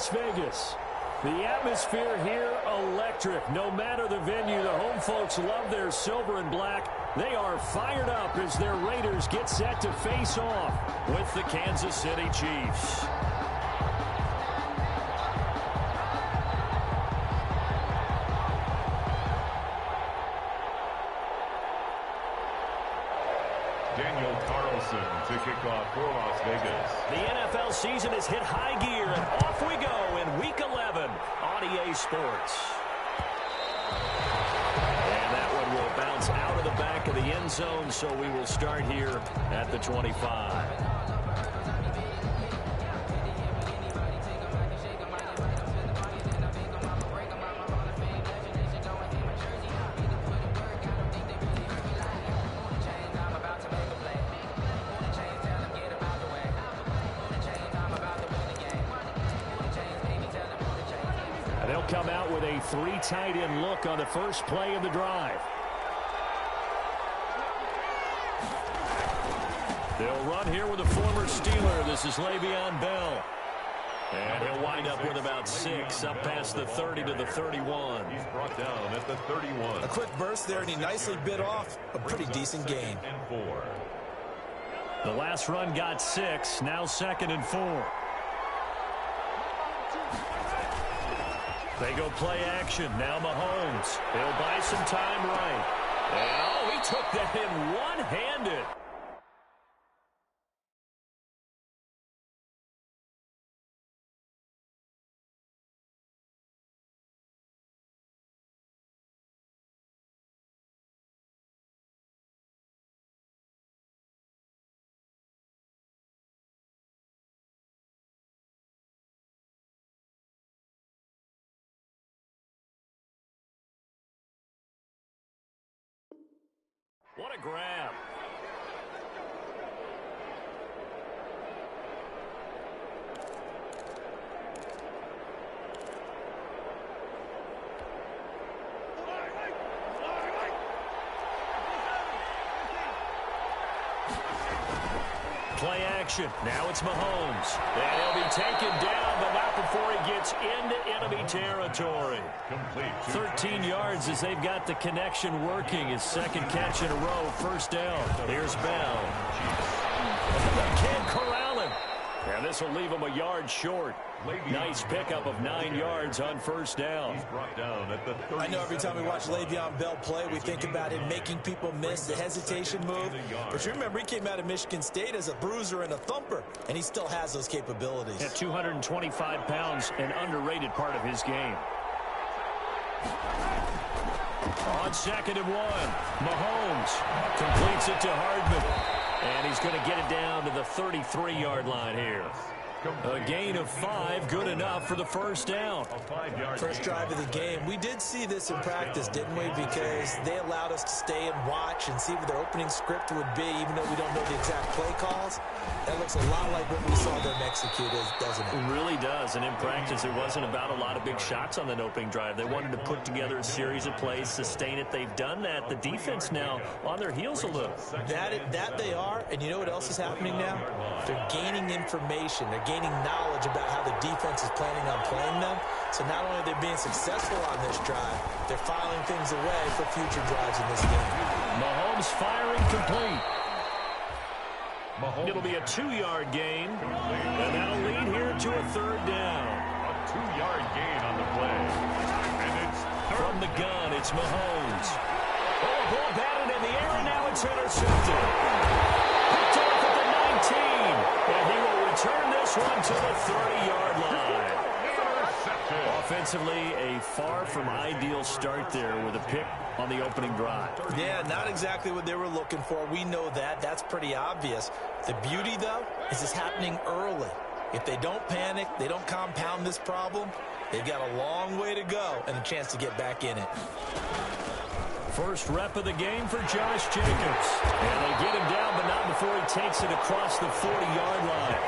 Las Vegas. The atmosphere here, electric. No matter the venue, the home folks love their silver and black. They are fired up as their Raiders get set to face off with the Kansas City Chiefs. Daniel Carlson to kick off for Las Vegas. The NFL season has hit high gear, and off we go in Week 11 on EA Sports. And that one will bounce out of the back of the end zone, so we will start here at the 25. They'll come out with a 3 tight end look on the first play of the drive. They'll run here with a former Steeler. This is Le'Veon Bell. And he'll wind up with about 6 up past the 30 to the 31. He's brought down at the 31. A quick burst there, and he nicely bit off a pretty decent gain. And 4. The last run got 6, now 2nd and 4. They go play action. Now Mahomes. He'll buy some time right. Oh, he took that in one-handed. What a grab. Play action. Now it's Mahomes. And he'll be taken down, but not before he gets into enemy territory. 13 yards as they've got the connection working. His second catch in a row, first down. Here's Bell. They can't corral him. And this will leave him a yard short. Nice pickup of 9 yards on first down. He's brought down at the 30. I know every time we watch Le'Veon Bell play, we think about him making people miss the hesitation move. But you remember, he came out of Michigan State as a bruiser and a thumper, and he still has those capabilities. At 225 pounds, an underrated part of his game. On 2nd and 1, Mahomes completes it to Hardman. And he's going to get it down to the 33-yard line here. A gain of 5, good enough for the first down. First drive of the game. We did see this in practice, didn't we? Because they allowed us to stay and watch and see what their opening script would be, even though we don't know the exact play calls. That looks a lot like what we saw them execute, doesn't it? It really does. And in practice, it wasn't about a lot of big shots on that opening drive. They wanted to put together a series of plays, sustain it. They've done that. The defense now on their heels a little. That they are. And you know what else is happening now? They're gaining information. They're gaining knowledge about how the defense is planning on playing them. So not only are they being successful on this drive, they're filing things away for future drives in this game. Mahomes firing complete. It'll be a 2-yard gain, and that'll lead here to a 3rd down. A 2-yard gain on the play. And it's from the gun, it's Mahomes. Oh, ball batted in the air, and now it's intercepted. Picked off at the 19, and he will return this one to the 30-yard line. Offensively, a far from ideal start there with a pick on the opening drive. Yeah, not exactly what they were looking for. We know that. That's pretty obvious. The beauty, though, is it's happening early. If they don't panic, they don't compound this problem, they've got a long way to go and a chance to get back in it. First rep of the game for Josh Jacobs. And they get him down, but not before he takes it across the 40-yard line.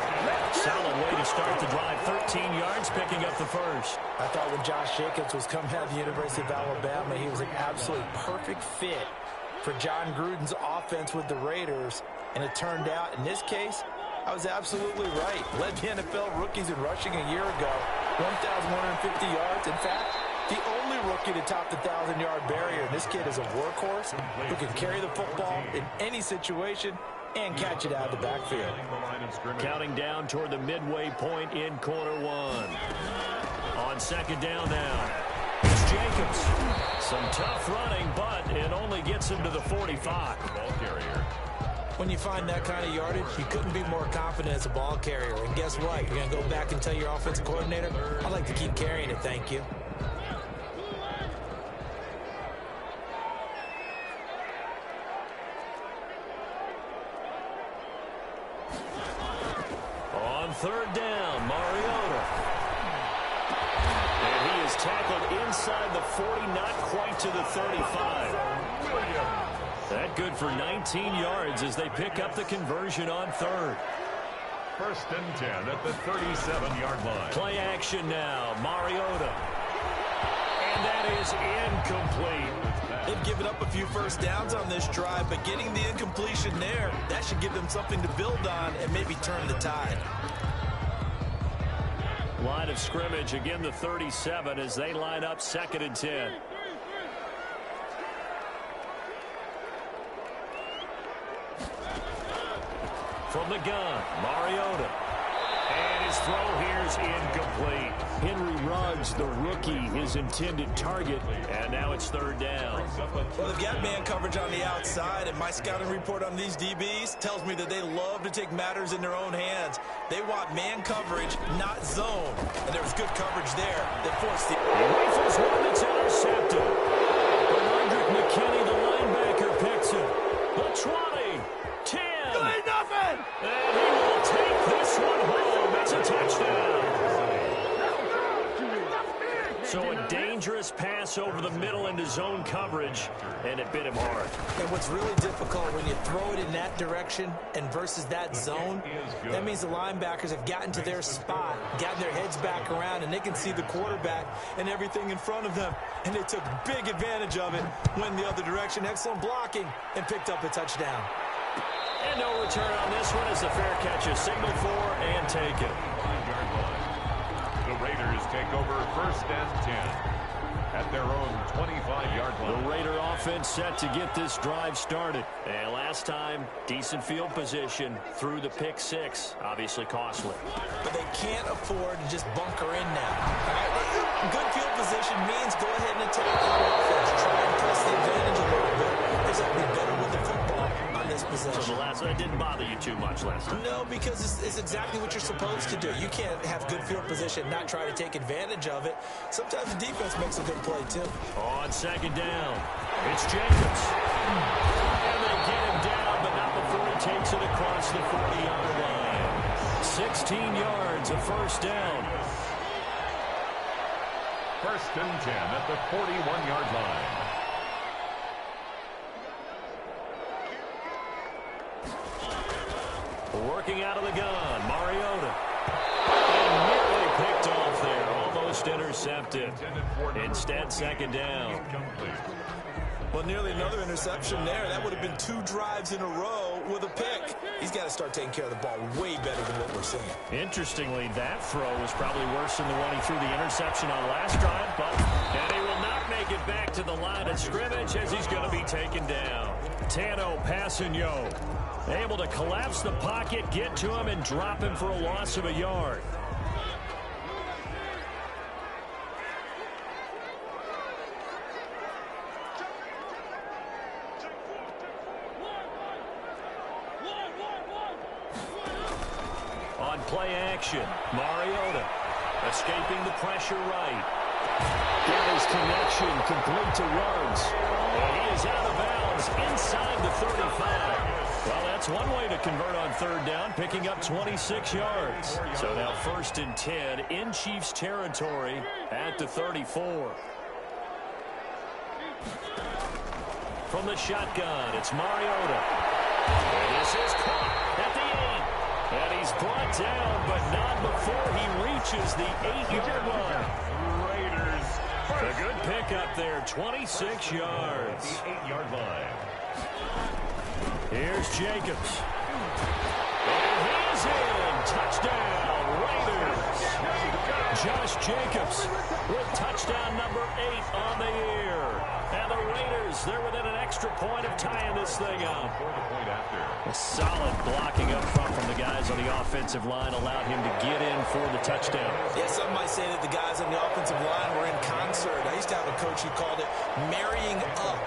Solid way to start the drive. 13 yards, picking up the first. I thought when Josh Jacobs was coming out of the University of Alabama, he was an absolutely perfect fit for John Gruden's offense with the Raiders. And it turned out, in this case, I was absolutely right. Led the NFL rookies in rushing a year ago. 1,150 yards. In fact, the only rookie to top the 1,000-yard barrier. This kid is a workhorse who can carry the football in any situation and catch it out of the backfield. Counting down toward the midway point in quarter one. On second down now, it's Jacobs. Some tough running, but it only gets him to the 45. Ball carrier. When you find that kind of yardage, you couldn't be more confident as a ball carrier. And guess what? You're going to go back and tell your offensive coordinator, I'd like to keep carrying it, thank you. On third down, Mariota. And he is tackled inside the 40, not quite to the 35. That good for 19 yards as they pick up the conversion on third. First and 10 at the 37-yard line. Play action now, Mariota. And that is incomplete. They've given up a few first downs on this drive, but getting the incompletion there, that should give them something to build on and maybe turn the tide. Line of scrimmage, again the 37 as they line up second and 10. From the gun, Mariota. And his throw here is incomplete. Henry Ruggs, the rookie, his intended target. And now it's third down. Well, they've got man coverage on the outside, and my scouting report on these DBs tells me that they love to take matters in their own hands. They want man coverage, not zone. And there was good coverage there that forced the... He rifles one that's intercepted. Roderick McKinney, the linebacker, picks him. The 20, 10. And he will take this one home. It's a touchdown. So a dangerous pass over the middle into zone coverage, and it bit him hard. And what's really difficult when you throw it in that direction and versus that zone, that means the linebackers have gotten to their spot, gotten their heads back around, and they can see the quarterback and everything in front of them. And they took big advantage of it, went the other direction, excellent blocking, and picked up a touchdown. And no return on this one as the fair catch is signaled for and taken. 5-yard line. The Raiders take over first and 10 at their own 25-yard line. The Raider offense set to get this drive started. And last time, decent field position through the pick six. Obviously costly. But they can't afford to just bunker in now. Good field position means go ahead and attack the offense. Try and press the advantage a little bit. They have to be better with the football on this possession. So the last one didn't bother you too much last time? No, because it's exactly what you're supposed to do. You can't have good field position, not try to take advantage of it. Sometimes the defense makes a good play, too. On second down, it's Jacobs. And they get him down, but not before he takes it across the 40-yard line. 16 yards, a first down. First and 10 at the 41-yard line. Working out of the gun, Mariota. And nearly picked off there, almost intercepted. Instead, second down. Well, nearly another interception there. That would have been 2 drives in a row with a pick. He's got to start taking care of the ball way better than what we're seeing. Interestingly, that throw was probably worse than the one he threw the interception on last drive, and he will not make it back to the line of scrimmage as he's going to be taken down. Tanoh Kpassagnon able to collapse the pocket, get to him, and drop him for a loss of a yard. On play action, Mariota escaping the pressure right. Got his connection complete to Ruggs. And he is out of bounds inside the 35. Well, that's one way to convert on third down, picking up 26 yards. So now first and 10 in Chiefs territory at the 34. From the shotgun, it's Mariota. And this is caught at the 8. And he's brought down, but not before he reaches the 8-yard line. Raiders. A good pickup there, 26 yards. The 8-yard line. Here's Jacobs. And he's in. Touchdown, Raiders. Josh Jacobs with touchdown number 8 on the year. And the Raiders, they're within an extra point of tying this thing up. A solid blocking up front from the guys on the offensive line allowed him to get in for the touchdown. Yeah, some might say that the guys on the offensive line were in concert. I used to have a coach who called it marrying up,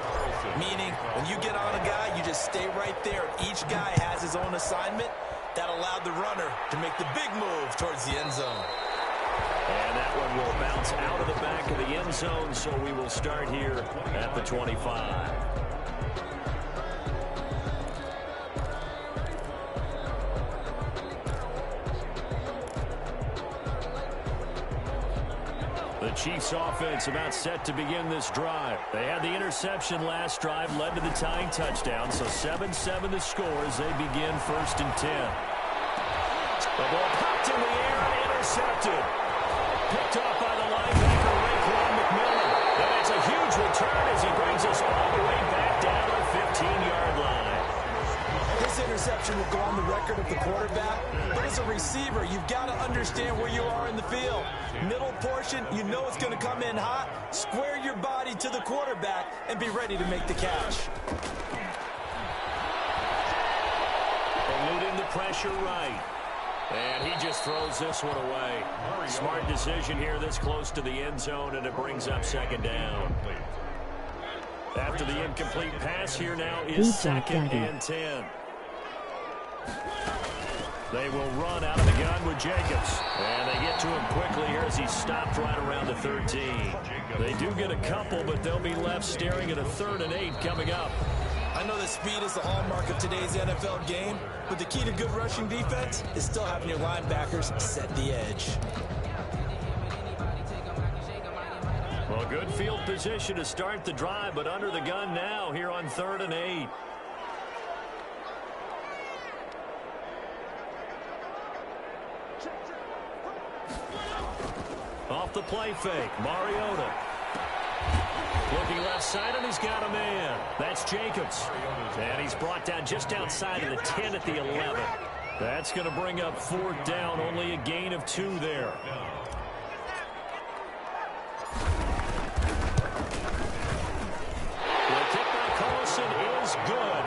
meaning when you get on a guy, you just stay right there. Each guy has his own assignment. That allowed the runner to make the big move towards the end zone. And that one will bounce out of the back of the end zone, so we will start here at the 25. The Chiefs offense about set to begin this drive. They had the interception last drive, led to the tying touchdown, so 7-7 the score as they begin 1st and 10. The ball popped in the air and intercepted. Picked off by the linebacker, Raekwon McMillan. And it's a huge return as he brings us all the way back down to the 15-yard line. This interception will go on the record of the quarterback, but as a receiver, you've got to understand where you are in the field. Middle portion, you know it's going to come in hot. Square your body to the quarterback and be ready to make the catch. Eluding the pressure right. And he just throws this one away. Smart decision here this close to the end zone, and it brings up 2nd down. After the incomplete pass, here now is 2nd and 10. They will run out of the gun with Jacobs. And they get to him quickly here as he's stopped right around the 13. They do get a couple, but they'll be left staring at a 3rd and 8 coming up. I know that speed is the hallmark of today's NFL game, but the key to good rushing defense is still having your linebackers set the edge. Well, good field position to start the drive, but under the gun now here on 3rd and 8. Off the play fake, Mariota. Looking left side, and he's got a man. That's Jacobs. And he's brought down just outside of the 10 at the 11. That's going to bring up 4th down, only a gain of 2 there. The kick by Collison is good.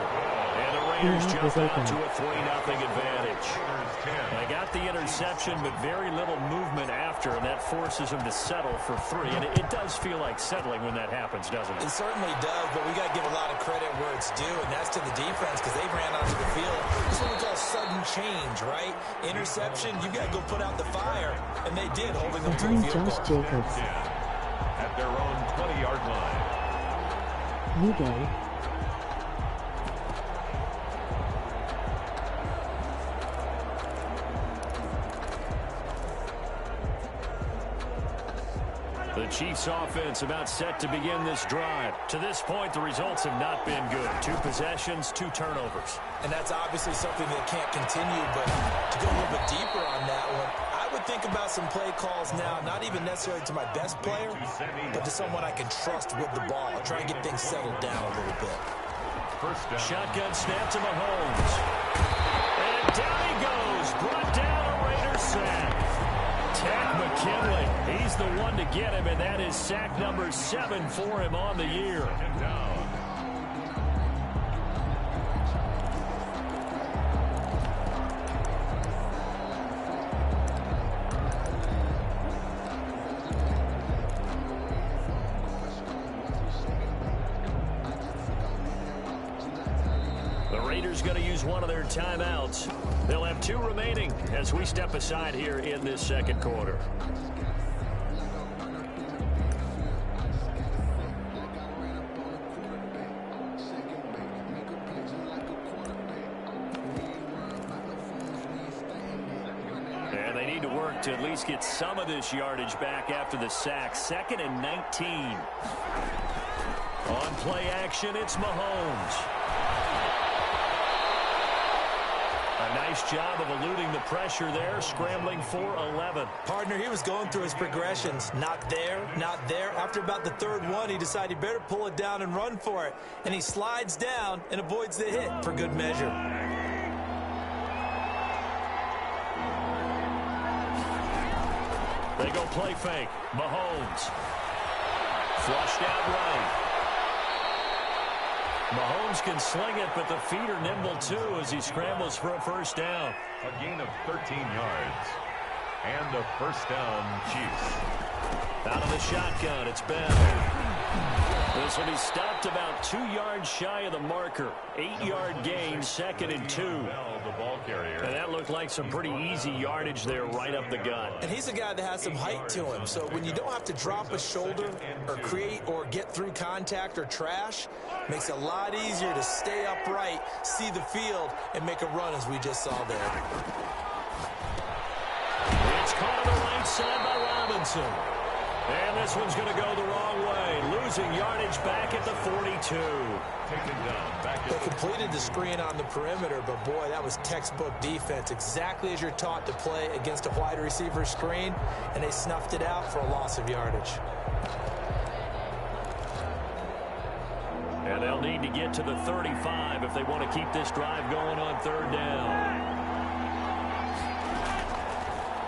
And the Raiders jump out to a 3-0 advantage. They got the interception, but very little movement after, and that forces them to settle for 3. And it does feel like settling when that happens, doesn't it? It certainly does, but we got to give a lot of credit where it's due, and that's to the defense because they ran onto the field. This is what we call sudden change, right? Interception, you got to go put out the fire, and they did, holding them to a field Josh goal. Jacobs. At their own 20-yard line. New day. The Chiefs offense about set to begin this drive. To this point, the results have not been good. 2 possessions, 2 turnovers. And that's obviously something that can't continue, but to go a little bit deeper on that one, I would think about some play calls now, not even necessarily to my best player, but to someone I can trust with the ball. I'll try and get things settled down a little bit. Shotgun snap to Mahomes. And down he goes. Brought down a Raiders sack. Takk McKinley, he's the one to get him, and that is sack number 7 for him on the year. The Raiders going to use one of their timeouts. They'll have 2 remaining as we step aside here in this 2nd quarter. And they need to work to at least get some of this yardage back after the sack. 2nd and 19. On play action, it's Mahomes. A nice job of eluding the pressure there, scrambling for 11. Partner, he was going through his progressions. Not there, not there. After about the 3rd one, he decided he better pull it down and run for it. And he slides down and avoids the hit for good measure. They go play fake. Mahomes. Flushed out right. Mahomes can sling it, but the feet are nimble too as he scrambles for a first down. A gain of 13 yards. And a first down, Chiefs. Out of the shotgun, it's Bell. This will be stopped about 2 yards shy of the marker. 8-yard gain, 2nd and 2. Bell, the ball carrier. And that looked like some pretty easy yardage there right up the gut. And he's a guy that has some height to him. So when you don't have to drop a shoulder or create or get through contact or trash, makes it a lot easier to stay upright, see the field, and make a run as we just saw there. It's caught on the right side by Robinson. And this one's going to go the wrong way. Losing yardage back at the 42. Taken down back at They completed the screen on the perimeter, but boy, that was textbook defense. Exactly as you're taught to play against a wide receiver screen, and they snuffed it out for a loss of yardage. And they'll need to get to the 35 if they want to keep this drive going on 3rd down.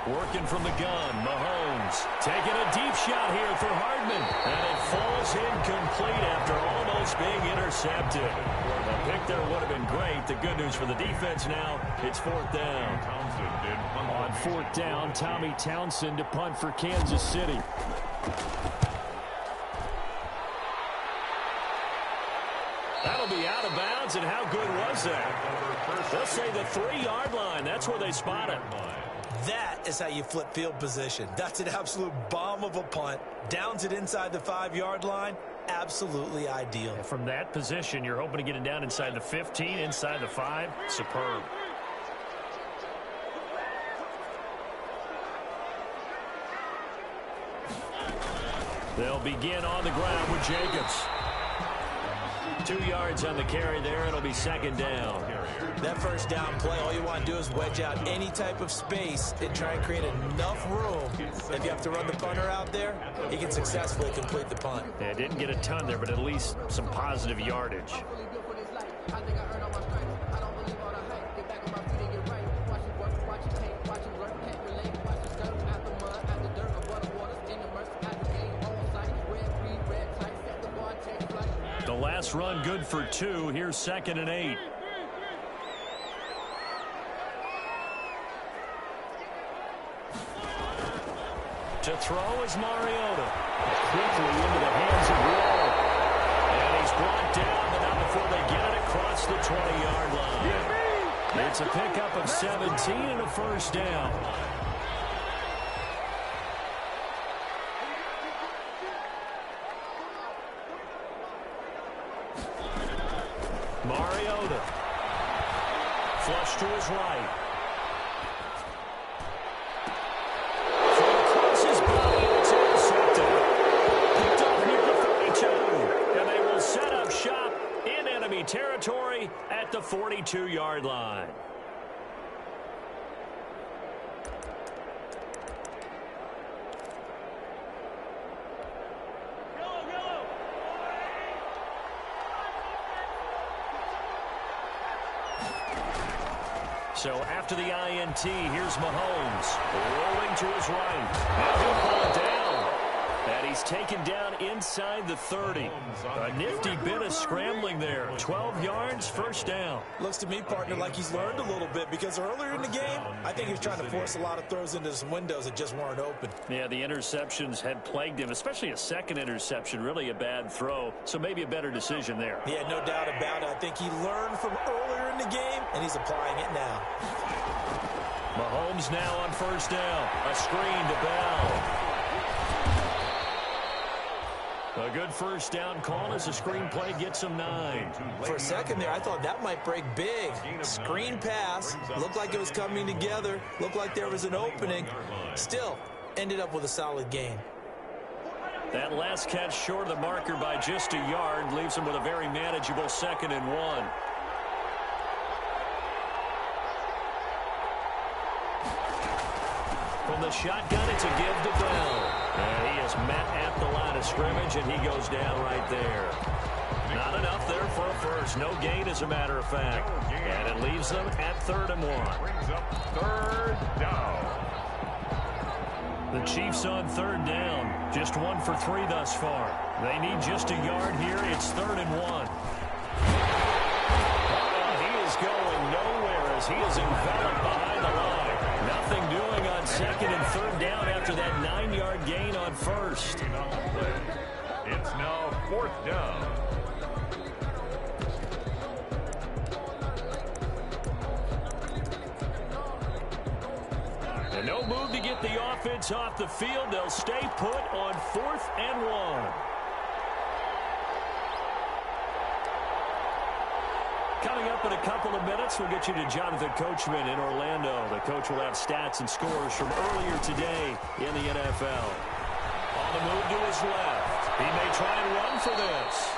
Working from the gun, Mahomes taking a deep shot here for Hardman. And it falls incomplete after almost being intercepted. The pick there would have been great. The good news for the defense now, it's 4th down. On 4th down, Tommy Townsend to punt for Kansas City. That'll be out of bounds, and how good was that? They'll say the 3-yard line. That's where they spot it. That is how you flip field position. That's an absolute bomb of a punt. Downs it inside the 5-yard line. Absolutely ideal. From that position, you're hoping to get it down inside the 15, inside the 5. Superb. They'll begin on the ground with Jacobs. 2 yards on the carry there. It'll be 2nd down. That first down play, all you want to do is wedge out any type of space and try and create enough room. If you have to run the punter out there, he can successfully complete the punt. Yeah, didn't get a ton there, but at least some positive yardage. The last run good for 2. Here's 2nd and 8. To throw is Mariota. Quickly into the hands of Wall. And he's brought down, but not before they get it across the 20-yard line. It's a pickup of 17 and a first down. Mariota. Flush to his right. Across his body, and it's intercepted. Picked off near the 42. And they will set up shop in enemy territory at the 42-yard line. So after the INT, here's Mahomes rolling to his right. Now he'll pull it down. And he's taken down inside the 30. A nifty bit of scrambling there. 12 yards, first down. Looks to me, partner, like he's learned a little bit because earlier in the game, I think he was trying to force a lot of throws into some windows that just weren't open. Yeah, the interceptions had plagued him, especially a second interception, really a bad throw. So maybe a better decision there. Yeah, no doubt about it. I think he learned from earlier in the game, and he's applying it now. Mahomes now on first down. A screen to Bell. A good first down call as the screenplay gets him 9. For a second there, I thought that might break big. Screen pass. Looked like it was coming together. Looked like there was an opening. Still, ended up with a solid gain. That last catch short of the marker by just a yard leaves him with a very manageable 2nd and 1. From the shotgun, it's a give to Bell. And he is met at the line of scrimmage, and he goes down right there. Not enough there for a first. No gain, as a matter of fact. And it leaves them at 3rd and 1. Brings up 3rd down. The Chiefs on third down. Just 1 for 3 thus far. They need just a yard here. It's 3rd and 1. He is going nowhere as he is enveloped behind the line. Nothing doing on 2nd and 3rd down after that 9-yard gain on 1st. It's now 4th down. And no move to get the offense off the field. They'll stay put on 4th and 1. Coming up in a couple of minutes, we'll get you to Jonathan Coachman in Orlando. The coach will have stats and scores from earlier today in the NFL. On the move to his left. He may try and run for this.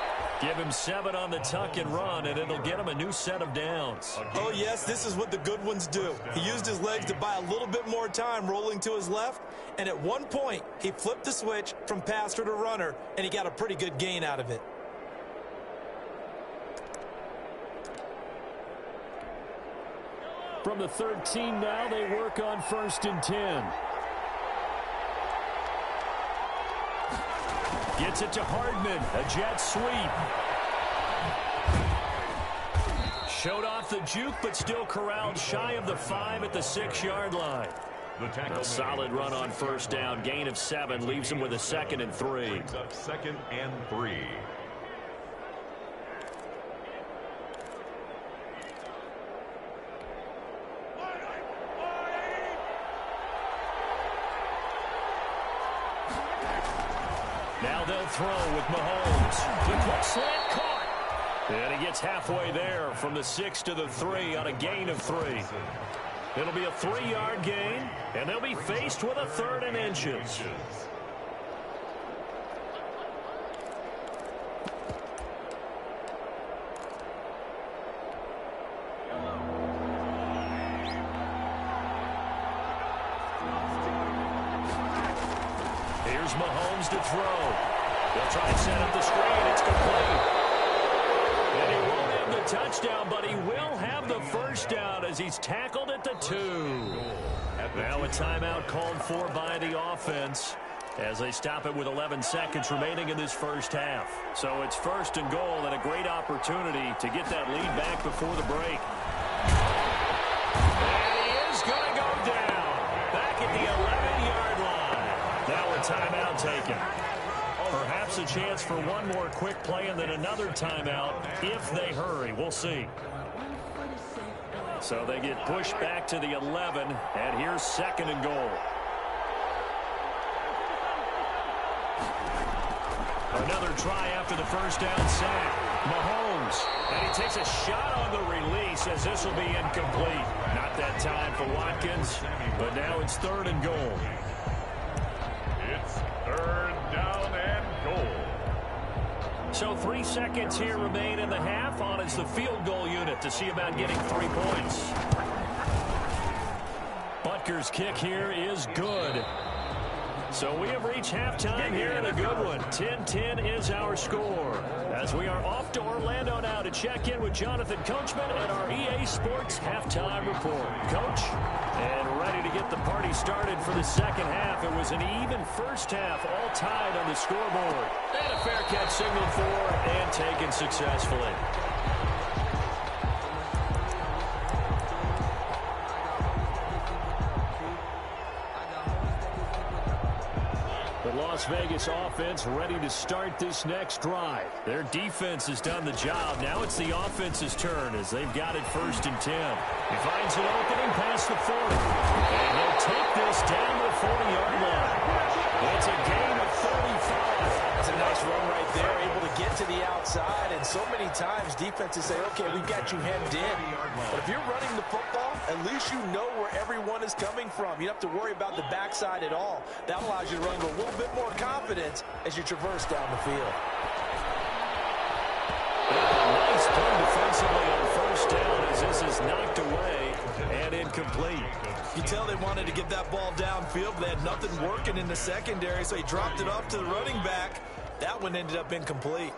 Give him 7 on the tuck and run, and it'll get him a new set of downs. Oh, yes, this is what the good ones do. He used his legs to buy a little bit more time rolling to his left, and at one point, he flipped the switch from passer to runner, and he got a pretty good gain out of it. From the 13 now, they work on 1st and 10. Gets it to Hardman, a jet sweep. Showed off the juke, but still corralled shy of the 5 at the 6-yard line. A solid run on 1st down. Gain of 7 leaves him with a 2nd and 3. 2nd and 3. Now they'll throw with Mahomes. The quick slant caught. And he gets halfway there from the 6 to the 3 on a gain of 3. It'll be a 3-yard gain, and they'll be faced with a 3rd and inches. Here's Mahomes to throw. They'll try and set up the screen. It's complete. And he won't have the touchdown, but he will have the 1st down as he's tackled at the 2. Now a timeout called for by the offense as they stop it with 11 seconds remaining in this 1st half. So it's 1st and goal and a great opportunity to get that lead back before the break. And he is going to go down back at the 11-yard line. Now a timeout taken. Perhaps a chance for one more quick play and then another timeout if they hurry. We'll see. So they get pushed back to the 11, and here's 2nd and goal. Another try after the 1st down sack. Mahomes, and he takes a shot on the release as this will be incomplete. Not that time for Watkins, but now it's 3rd and goal. It's 3rd down and goal. So 3 seconds here remain in the half. On is the field goal unit to see about getting 3 points. Butker's kick here is good. So we have reached halftime here in a good one. 10-10 is our score. As we are off to Orlando now to check in with Jonathan Coachman at our EA Sports Halftime Report. Coach, and ready to get the party started for the 2nd half. It was an even 1st half, all tied on the scoreboard. And a fair catch signaled for and taken successfully. Las Vegas offense ready to start this next drive. Their defense has done the job. Now it's the offense's turn as they've got it 1st and 10. He finds an opening past the 40. And he'll take this down to the 40-yard line. It's a gain of 35. That's a nice run right there, able to get to the outside. And so many times defenses say, okay, we've got you hemmed in. But if you're running the football, at least you know where everyone is coming from. You don't have to worry about the backside at all. That allows you to run with a little bit more confidence as you traverse down the field. Nice play defensively on 1st down as this is knocked away and incomplete. You tell they wanted to get that ball downfield. They had nothing working in the secondary, so he dropped it off to the running back. That one ended up incomplete.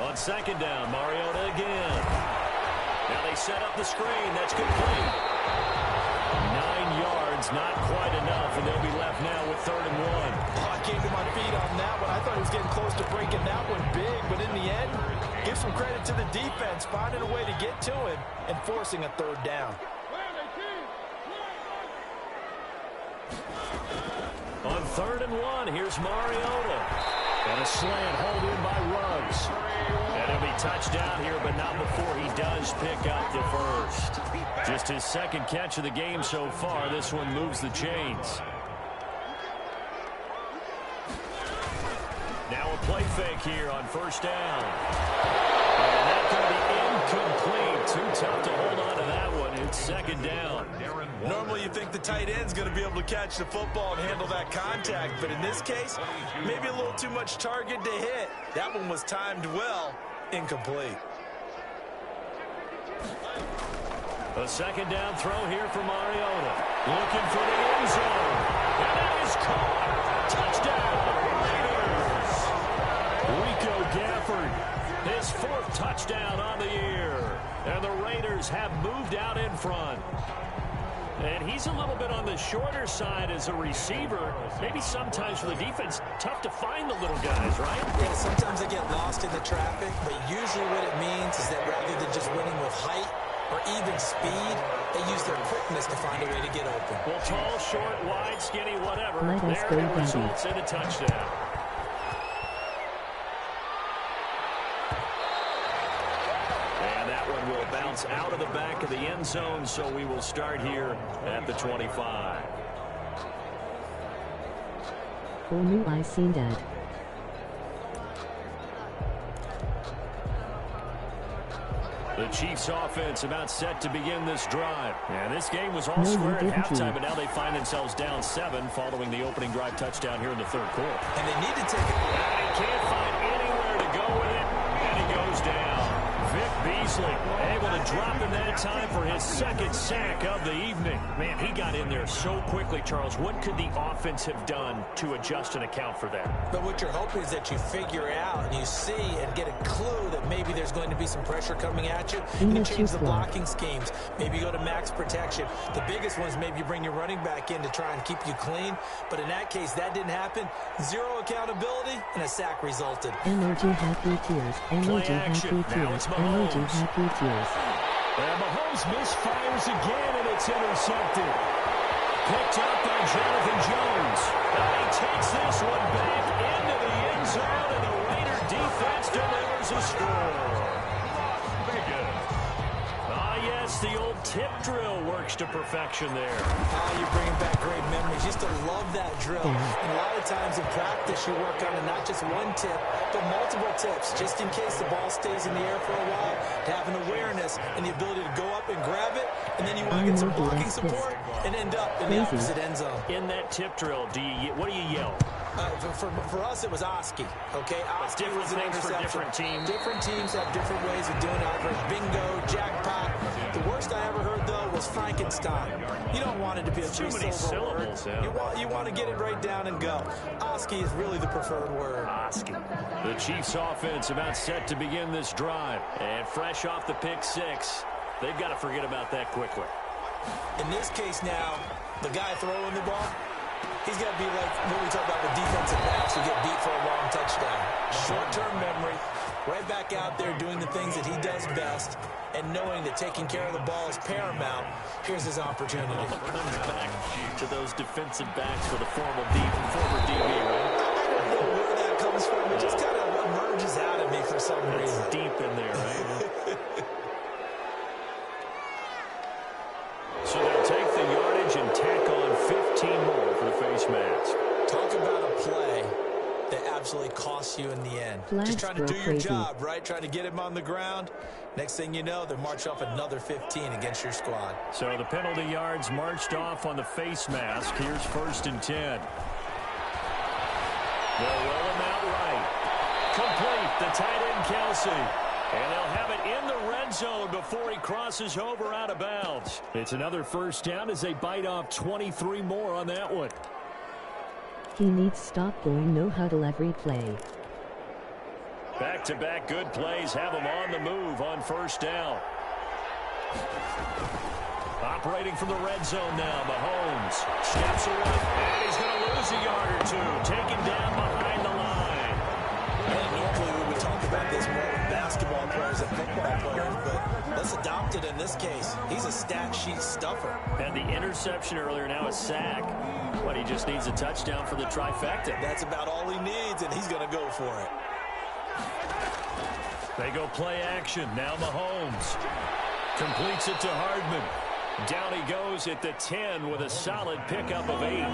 On 2nd down, Mariota again. Now they set up the screen. That's complete. 9 yards, not quite enough, and they'll be left now with 3rd and 1. Oh, I came to my feet on that one. I thought he was getting close to breaking that one big, but in the end, give some credit to the defense, finding a way to get to him and forcing a 3rd down. On 3rd and 1, here's Mariota. And a slant hauled in by Ruggs. And it'll be touchdown here, but not before he does pick up the first. Just his 2nd catch of the game so far. This one moves the chains. Now a play fake here on 1st down. And that's going to be incomplete. Too tough to hold on to that one. It's 2nd down. Normally you think the tight end's going to be able to catch the football and handle that contact, but in this case, maybe a little too much target to hit. That one was timed well, incomplete. A 2nd down throw here for Mariota. Looking for the end zone. And that is caught. Touchdown, Raiders. Rico Gafford, his 4th touchdown on the year. And the Raiders have moved out in front. And he's a little bit on the shorter side as a receiver. Maybe sometimes for the defense, tough to find the little guys, right? Yeah, sometimes they get lost in the traffic, but usually what it means is that rather than just winning with height or even speed, they use their quickness to find a way to get open. Well, tall, short, wide, skinny, whatever. Let us go, there it Daddy. results in a touchdown. Will bounce out of the back of the end zone, so we will start here at the 25. For new I seen Dad. The Chiefs offense about set to begin this drive. And this game was all No, square at you didn't, halftime, you. but now they find themselves down 7 following the opening drive touchdown here in the 3rd quarter. And they need to take it. And he can't find anywhere to go with it, and he goes down. Vic Beasley able to drop him that time for his 2nd sack of the evening. Man, he got in there so quickly, Charles. What could the offense have done to adjust and account for that? But what you're hoping is that you figure out and you see and get a clue that maybe there's going to be some pressure coming at you. And you change the blocking schemes. Maybe you go to max protection. The biggest one is maybe you bring your running back in to try and keep you clean. But in that case, that didn't happen. 0 accountability, and a sack resulted. Emoji happy tears. Emoji happy tears. Emoji happy tears. And Mahomes misfires again, and it's intercepted. Picked up by Jonathan Jones. And he takes this one back into the end zone, and the Raider defense delivers a score. Yes, the old tip drill works to perfection there. You're bringing back great memories. Used to love that drill. And a lot of times in practice, you work on not just one tip, but multiple tips, just in case the ball stays in the air for a while, to have an awareness and the ability to go up and grab it, and then you want to get some blocking support and end up in the opposite end zone. In that tip drill, what do you yell? For us, it was Oski. Okay, Oski different was an things for interception. different teams. Different teams have different ways of doing it. I've heard bingo, jackpot. The worst I ever heard, though, was Frankenstein. You don't want it to be a Too many syllables. Yeah. You want to get it right down and go. Oski is really the preferred word. Oski. The Chiefs offense about set to begin this drive. And fresh off the pick 6, they've got to forget about that quickly. In this case now, the guy throwing the ball, he's got to be like when we talk about the defensive backs who get beat for a long touchdown. Short-term memory, right back out there doing the things that he does best, and knowing that taking care of the ball is paramount. Here's his opportunity. Comes back to those defensive backs for the former DB, right? I don't know where that comes from. It just kind of emerges out of me for some reason. It's deep in there, right? So they'll take the yardage and tack on 15 more for the face mask. Talk about a play that absolutely costs you in the end. Flags Just trying to go do your crazy. job, right? Trying to get him on the ground. Next thing you know, they march off another 15 against your squad. So the penalty yards marched off on the face mask. Here's 1st and 10. They'll roll him out right. Complete, the tight end Kelsey. And they'll have it in the red zone before he crosses over out of bounds. It's another 1st down as they bite off 23 more on that one. He needs stop going no huddle every play. Back-to-back good plays have him on the move on 1st down. Operating from the red zone now, Mahomes steps away, and he's going to lose a yard or two, taken down behind the line. And normally we would talk about this more with basketball players than football players, but let's adopt it in this case. He's a stat sheet stuffer. And the interception earlier, now a sack. But he just needs a touchdown for the trifecta. That's about all he needs, and he's going to go for it. They go play action. Now Mahomes completes it to Hardman. Down he goes at the 10 with a solid pickup of 8. 8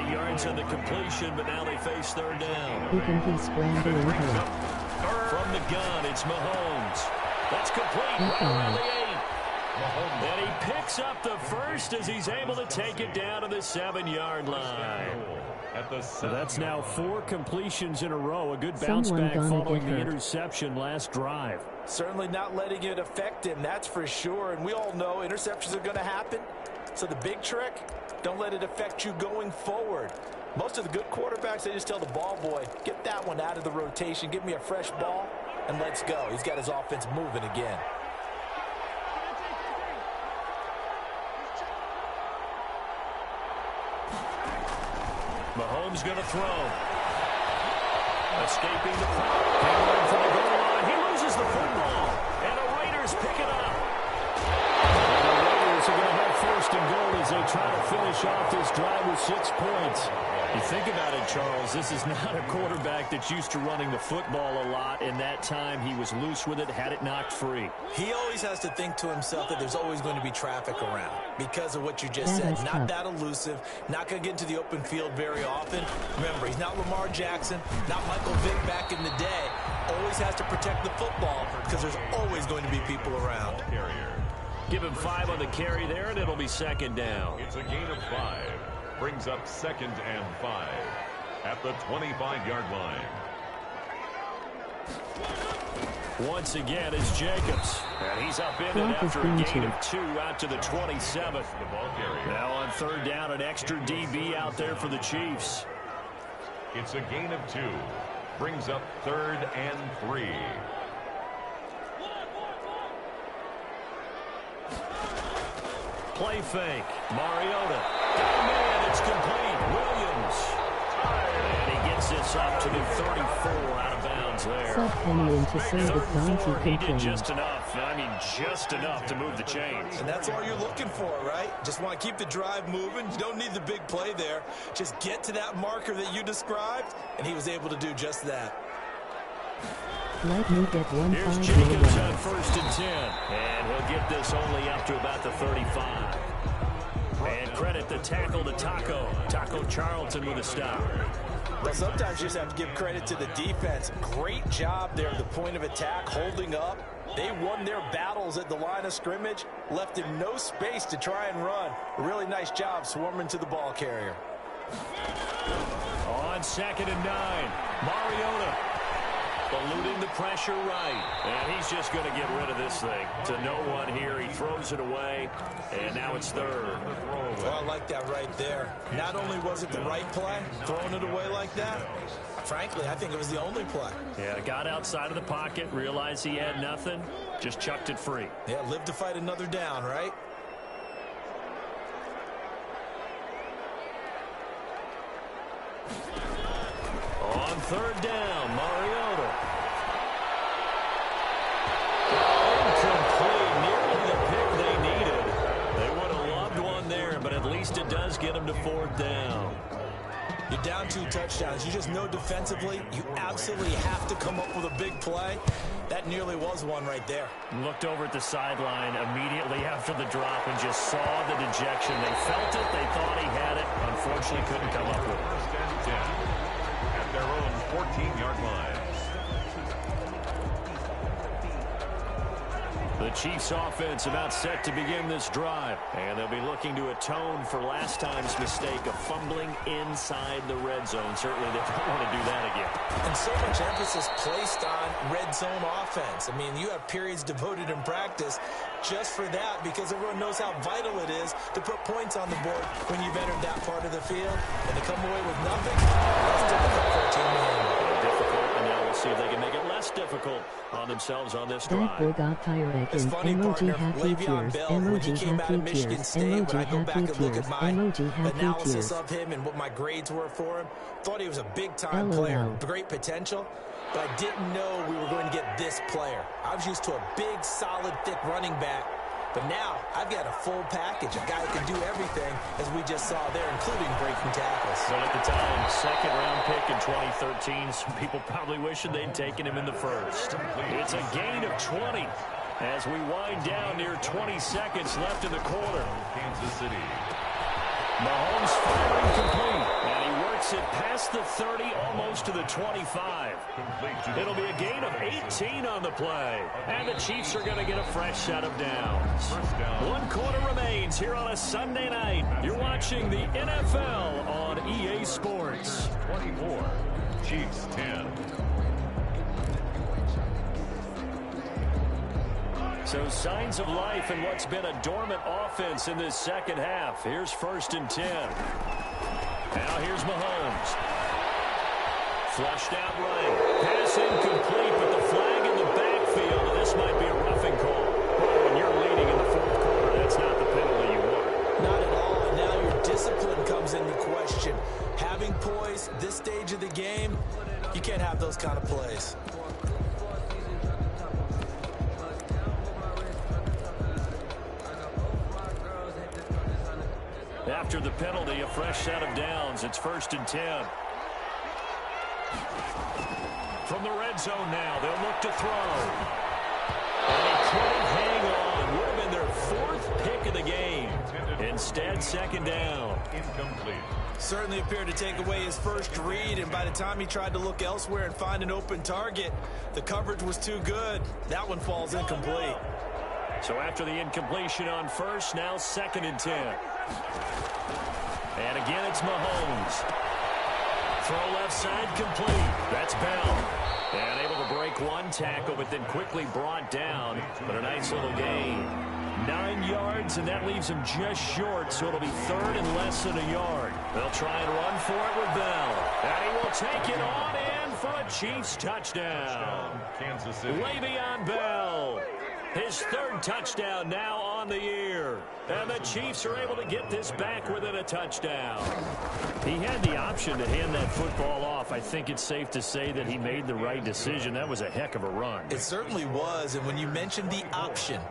yards on the completion, but now they face third down. Who can he scrambling here? From the gun, it's Mahomes. That's complete right around the 8. And he picks up the first as he's able to take it down to the 7-yard line. So that's now 4 completions in a row. A good bounce back following the interception last drive. Certainly not letting it affect him, that's for sure. And we all know interceptions are going to happen. So the big trick, don't let it affect you going forward. Most of the good quarterbacks, they just tell the ball boy, get that one out of the rotation, give me a fresh ball, and let's go. He's got his offense moving again. Mahomes going to throw. Escaping the crowd. Hammering for the goal line. He loses the football. And the Raiders pick it up. And the Raiders are going to have first and goal as they try to finish off this drive with 6 points. You think about it, Charles, this is not a quarterback that's used to running the football a lot. In that time, he was loose with it, had it knocked free. He always has to think to himself that there's always going to be traffic around because of what you just said. Not that elusive, not going to get into the open field very often. Remember, he's not Lamar Jackson, not Michael Vick back in the day. Always has to protect the football because there's always going to be people around. Give him 5 on the carry there, and it'll be second down. It's a gain of 5. Brings up 2nd and 5 at the 25-yard line. Once again, it's Jacobs. And he's up in it after a gain of 2 out to the 27th. Now on third down, an extra DB out there for the Chiefs. It's a gain of 2. Brings up 3rd and 3. Play fake. Mariota. Down man, it's complete. Williams. And he gets this up to the 34 out of bounds there. He did just enough. I mean, just enough to move the chains. And that's all you're looking for, right? Just want to keep the drive moving. You don't need the big play there. Just get to that marker that you described, and he was able to do just that. Let me get one. Here's Jacobs on 1st and 10. And he'll get this only up to about the 35. And credit the tackle to Taco Charlton with a stop. Well, sometimes you just have to give credit to the defense. Great job there at the point of attack, holding up. They won their battles at the line of scrimmage, left him no space to try and run. A really nice job swarming to the ball carrier. On 2nd and 9, Mariota. Eluding the pressure right. And he's just going to get rid of this thing. To no one here. He throws it away. And now it's 3rd. Well, I like that right there. Not only was it the right play, throwing it away like that, frankly, I think it was the only play. Yeah, got outside of the pocket, realized he had nothing, just chucked it free. Yeah, live to fight another down, right? On 3rd down, Mariota. Incomplete, nearly the pick they needed. They would have loved one there, but at least it does get them to 4th down. You're down 2 touchdowns. You just know defensively, you absolutely have to come up with a big play. That nearly was one right there. Looked over at the sideline immediately after the drop and just saw the dejection. They felt it. They thought he had it. Unfortunately, couldn't come up with it. 1st and 10 at their own 14-yard line. The Chiefs offense about set to begin this drive. And they'll be looking to atone for last time's mistake of fumbling inside the red zone. Certainly they don't want to do that again. And so much emphasis placed on red zone offense. I mean, you have periods devoted in practice just for that because everyone knows how vital it is to put points on the board when you've entered that part of the field. And to come away with nothing, that's difficult for a team to handle. Difficult, and now we'll see if they can make it less difficult on themselves on this drive. That boy got fire again. Emoji happy tears. Emoji happy tears. Emoji happy tears. Emoji happy analysis tears. of him and what my grades were for him, thought he was a big-time player, great potential, but I didn't know we were going to get this player. I was used to a big, solid, thick running back, but now I've got a full package, a guy who can do everything, as we just saw there, including breaking tackles. So at the time, second-round pick in 2013, some people probably wishing they'd taken him in the first. It's a gain of 20 as we wind down near 20 seconds left in the quarter. Kansas City. Mahomes firing complete, and he works it past the 30, almost to the 25. It'll be a gain of 18 on the play, and the Chiefs are going to get a fresh set of downs. 1 quarter remains here on a Sunday night. You're watching the NFL on EA Sports. 24, Chiefs 10. So signs of life in what's been a dormant offense in this second half. Here's 1st and 10. Now here's Mahomes. Flushed out right. Pass incomplete, but the flag in the backfield, and this might be a roughing call. Well, when you're leading in the 4th quarter, that's not the penalty you want. Not at all, and now your discipline comes into question. Having poise this stage of the game, you can't have those kind of plays. After the penalty, a fresh set of downs. It's 1st and 10. From the red zone now, they'll look to throw. And he couldn't hang on. Would have been their 4th pick of the game. Instead, 2nd down. Incomplete. Certainly appeared to take away his first read, and by the time he tried to look elsewhere and find an open target, the coverage was too good. That one falls incomplete. So after the incompletion on 1st, now 2nd and 10. And again, it's Mahomes. Throw left side complete. That's Bell. And able to break one tackle, but then quickly brought down. But a nice little gain. 9 yards, and that leaves him just short, so it'll be 3rd and less than a yard. They'll try and run for it with Bell. And he will take it on in for a Chiefs touchdown. Kansas City. Le'Veon Bell. His 3rd touchdown now on the year. And the Chiefs are able to get this back within a touchdown. He had the option to hand that football off. I think it's safe to say that he made the right decision. That was a heck of a run. It certainly was, and when you mentioned the option,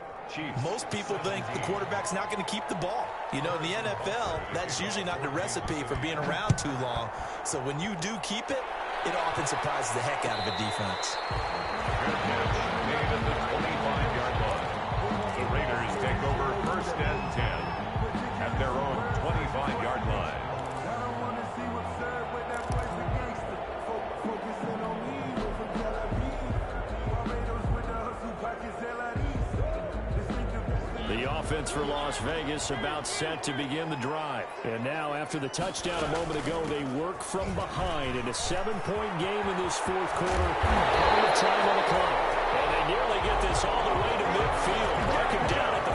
most people think the quarterback's not going to keep the ball. You know, in the NFL, that's usually not the recipe for being around too long. So when you do keep it, it often surprises the heck out of a defense. The Raiders take over 1st and 10 at their own 25-yard line. The offense for Las Vegas about set to begin the drive. And now, after the touchdown a moment ago, they work from behind in a 7-point game in this 4th quarter. Plenty of time on the clock. And they nearly get this all the way to midfield. Mark him down at the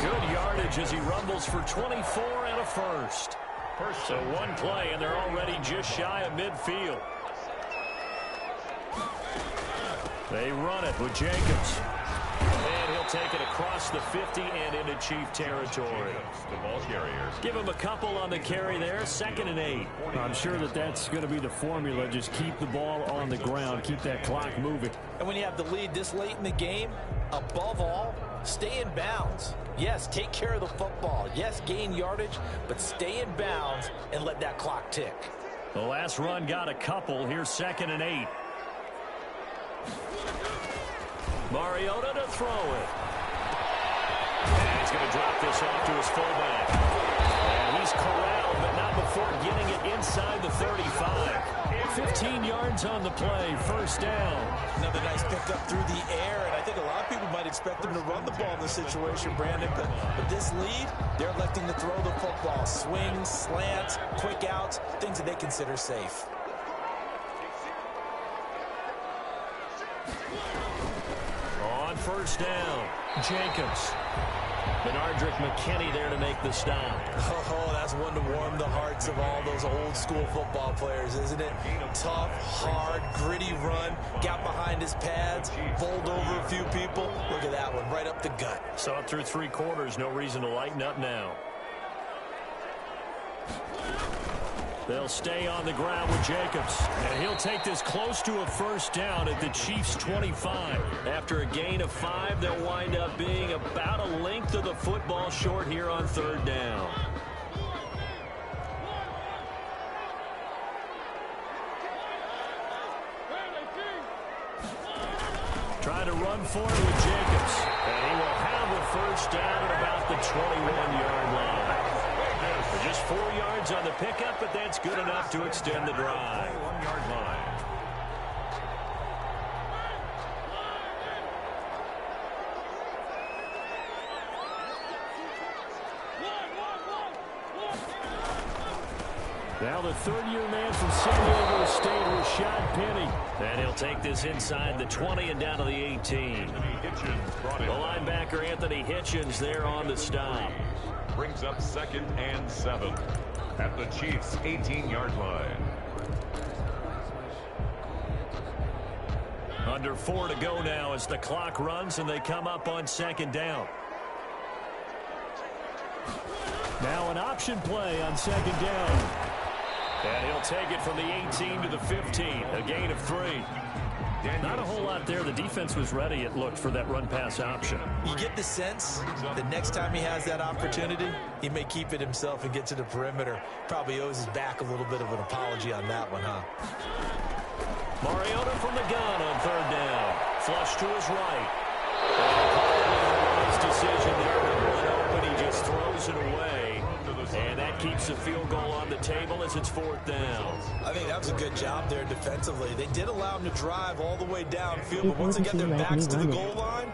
49. Good yardage as he rumbles for 24 and a first. So one play, and they're already just shy of midfield. They run it with Jacobs. And he'll take it across the 50 and into Chief territory. The ball carriers. Give him a couple on the carry there. 2nd and 8. I'm sure that's going to be the formula. Just keep the ball on the ground. Keep that clock moving. And when you have the lead this late in the game, above all, stay in bounds. Yes, take care of the football. Yes, gain yardage, but stay in bounds and let that clock tick. The last run got a couple. Here's 2nd and 8. Mariota to throw it. And he's going to drop this off to his fullback. And he's corralled, but not before getting it inside the 35. 15 yards on the play, 1st down. Another nice pickup through the air, and I think a lot of people might expect them to run the ball in this situation, Brandon, but with this lead, they're electing to throw the football. Swings, slants, quick outs, things that they consider safe. On 1st down, Jacobs. Benardrick McKinney there to make the stop. Oh, that's one to warm the hearts of all those old school football players, isn't it? Tough, hard, gritty run, got behind his pads, bowled over a few people. Look at that one, right up the gut. Saw it through 3 quarters, no reason to lighten up now. They'll stay on the ground with Jacobs. And he'll take this close to a first down at the Chiefs' 25. After a gain of 5, they'll wind up being about a length of the football short here on 3rd down. Trying to run for it with Jacobs. And he will have a first down at about the 21-yard line. Just 4 yards on the pickup, but that's good enough to extend the drive. 1-yard line. Now the 3rd-year man from San Diego State, Rashad Penny. And he'll take this inside the 20 and down to the 18. The linebacker, Anthony Hitchens, there on the stop. Brings up 2nd and 7 at the Chiefs' 18-yard line. Under 4 to go now as the clock runs and they come up on 2nd down. Now an option play on 2nd down. And he'll take it from the 18 to the 15, a gain of 3. Not a whole lot there. The defense was ready, it looked, for that run-pass option. You get the sense the next time he has that opportunity, he may keep it himself and get to the perimeter. Probably owes his back a little bit of an apology on that one, huh? Mariota from the gun on 3rd down. Flush to his right. And his decision there with one open. He just throws it away. And that keeps the field goal on the table as it's 4th down. I think that was a good job there defensively. They did allow him to drive all the way downfield, but once they get their backs to the goal line,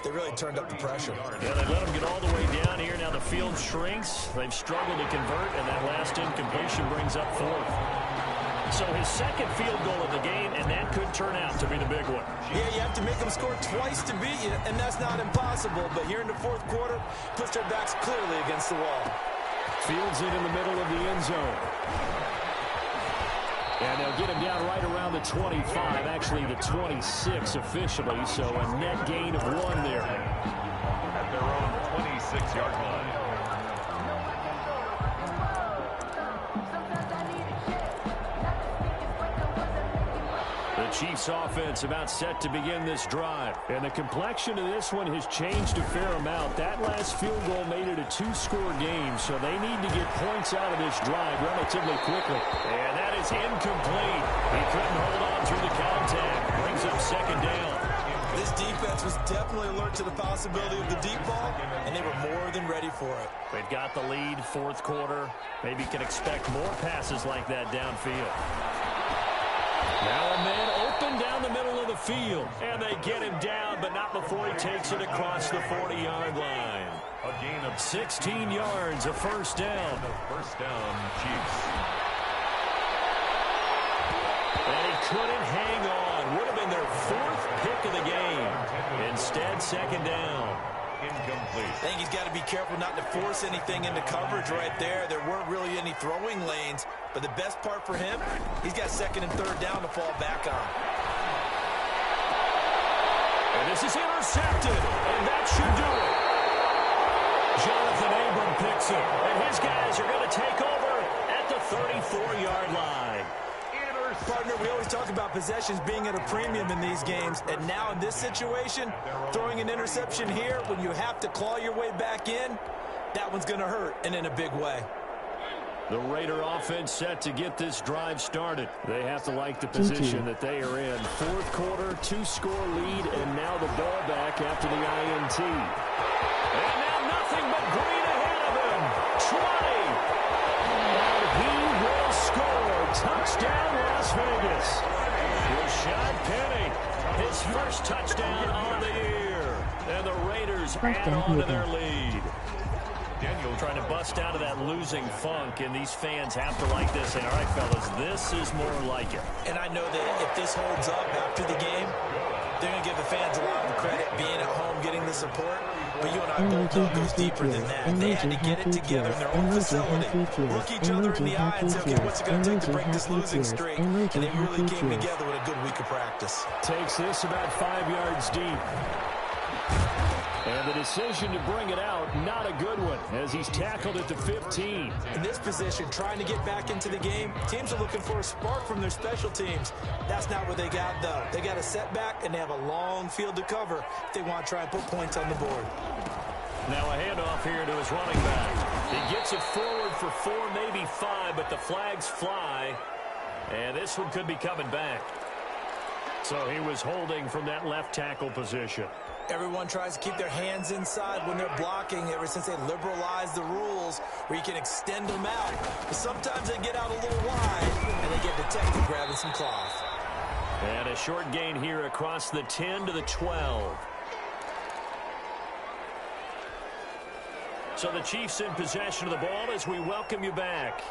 they really turned up the pressure. Yeah, they let him get all the way down here. Now the field shrinks. They've struggled to convert, and that last incompletion brings up 4th. So his 2nd field goal of the game, and that could turn out to be the big one. Yeah, you have to make them score twice to beat you, and that's not impossible. But here in the 4th quarter, puts their backs clearly against the wall. Fields it in the middle of the end zone. And they'll get him down right around the 25, actually the 26 officially, so a net gain of 1 there. At their own 26-yard line. The Chiefs offense about set to begin this drive. And the complexion of this one has changed a fair amount. That last field goal made it a 2-score game, so they need to get points out of this drive relatively quickly. And that is incomplete. He couldn't hold on through the contact. Brings up 2nd down. This defense was definitely alert to the possibility of the deep ball, and they were more than ready for it. They've got the lead, 4th quarter. Maybe can expect more passes like that downfield. Now a man open down the middle of the field. And they get him down, but not before he takes it across the 40-yard line. A gain of 16 yards, a first down. First down, Chiefs. And he couldn't hang on. Would have been their 4th pick of the game. Instead, 2nd down. Incomplete. I think he's got to be careful not to force anything into coverage right there. There weren't really any throwing lanes, but the best part for him, he's got 2nd and 3rd down to fall back on. And this is intercepted, and that should do it. Jonathan Abram picks it, and his guys are going to take over at the 34-yard line. Partner, we always talk about possessions being at a premium in these games, and now in this situation, throwing an interception here when you have to claw your way back in, that one's going to hurt, and in a big way. The Raider offense set to get this drive started. They have to like the position that they are in. 4th quarter, 2-score lead, and now the ball back after the INT. And now nothing but green ahead of him. 20. And he will score. Touchdown, Las Vegas. Rashad Penny, his first touchdown on the year. And the Raiders add on to their lead. Daniel trying to bust out of that losing funk, and these fans have to like this. And all right, fellas, this is more like it. And I know that if this holds up after the game, they're going to give the fans a lot of credit being at home, getting the support. but you and I both know it goes deeper than that. They had to get it together in their own facility, look each other in the eye and say, okay, what's it going to take to break this losing streak? And they really came together with a good week of practice. Takes this about 5 yards deep. And the decision to bring it out, not a good one, as he's tackled at the 15. In this position, trying to get back into the game, teams are looking for a spark from their special teams. That's not what they got, though. They got a setback, and they have a long field to cover if they want to try and put points on the board. Now a handoff here to his running back. He gets it forward for 4, maybe 5, but the flags fly. And this one could be coming back. So he was holding from that left tackle position. Everyone tries to keep their hands inside when they're blocking ever since they liberalized the rules where you can extend them out. But sometimes they get out a little wide, and they get detected grabbing some cloth. And a short gain here across the 10 to the 12. So the Chiefs in possession of the ball as we welcome you back.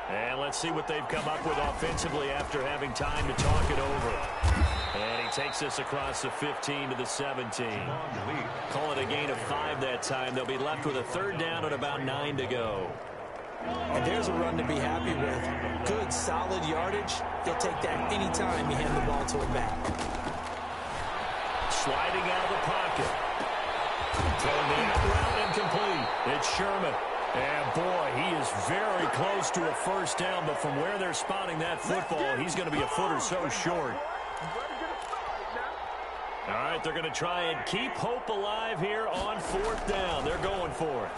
And let's see what they've come up with offensively after having time to talk it over. And he takes this across the 15 to the 17. Call it a gain of 5 that time. They'll be left with a 3rd down and about 9 to go. And there's a run to be happy with. Good, solid yardage. They'll take that any time you hand the ball to him back. Sliding out of the pocket. Throwing the out route incomplete. It's Sherman. And, boy, he is very close to a 1st down, but from where they're spotting that football, he's going to be a foot or so short. All right, they're going to try and keep hope alive here on 4th down. They're going for it.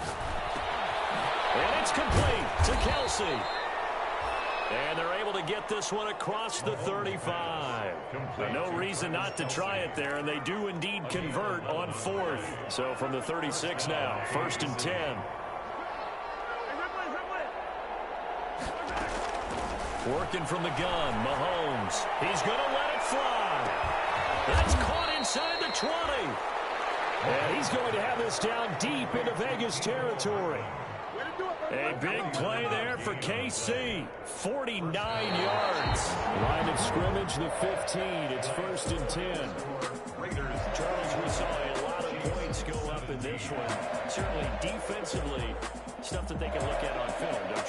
And it's complete to Kelsey. And they're able to get this one across the 35. No reason not to try it there, and they do indeed convert on 4th. So from the 36 now, 1st and 10. Working from the gun, Mahomes. He's going to let it fly. That's caught inside the 20. And he's going to have this down deep into Vegas territory. A big play there for KC. 49 yards. Line of scrimmage, the 15. It's 1st and 10. Charles, we saw a lot of points go up in this one. Certainly defensively, stuff that they can look at on film, don't